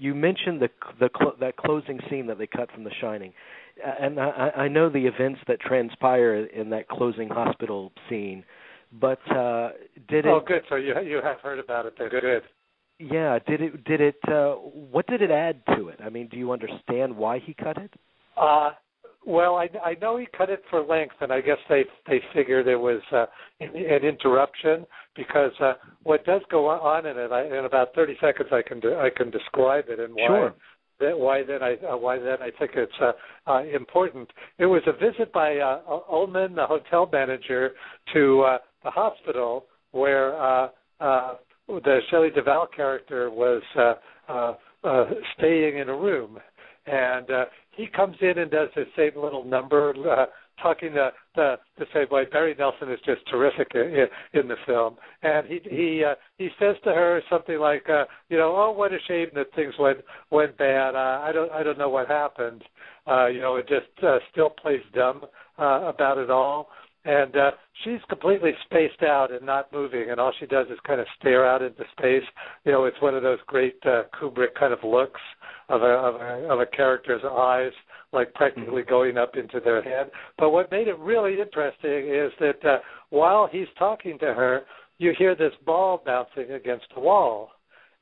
you mentioned that closing scene that they cut from The Shining, and I know the events that transpire in that closing hospital scene, but did it? Oh, good. So you have heard about it. Then. Good. Yeah. Did it? What did it add to it? I mean, do you understand why he cut it? Well, I know he cut it for length, and I guess they figured it was an interruption because what does go on in it, in about 30 seconds, I can describe it and why. Sure. Why then I think it's important. It was a visit by Ullman, the hotel manager, to the hospital where the Shelley Duvall character was staying in a room, and he comes in and does the same little number, talking the same way. Barry Nelson is just terrific in the film, and he says to her something like, oh, what a shame that things went bad. I don't know what happened. It just still plays dumb about it all. And she's completely spaced out and not moving, and all she does is kind of stare out into space. It's one of those great Kubrick kind of looks of a character's eyes, like practically going up into their head. But what made it really interesting is that while he's talking to her, you hear this ball bouncing against the wall.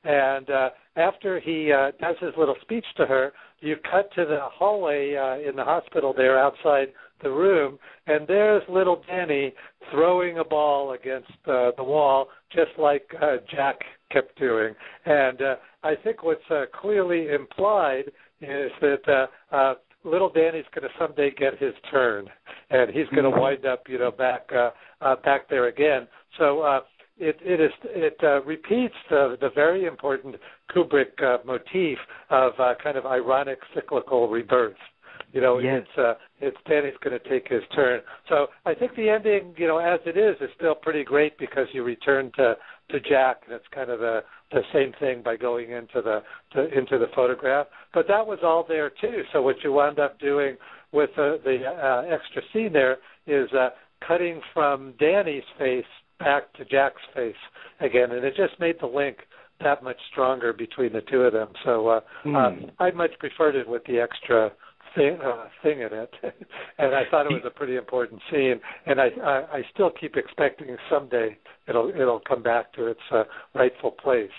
And after he does his little speech to her, you cut to the hallway in the hospital there outside the room, and there's little Danny throwing a ball against the wall, just like Jack kept doing. And I think what's clearly implied is that little Danny's going to someday get his turn, and he's going to wind up, back there again. So it repeats the very important Kubrick motif of kind of ironic cyclical rebirth. Yes. It's Danny's going to take his turn. So I think the ending, as it is still pretty great because you return to Jack, and it's kind of the same thing by going into the photograph. But that was all there too. So what you wound up doing with the extra scene there is cutting from Danny's face back to Jack's face again, and it just made the link that much stronger between the two of them. So I much preferred it with the extra thing in it, and I thought it was a pretty important scene, and I still keep expecting someday it'll come back to its rightful place.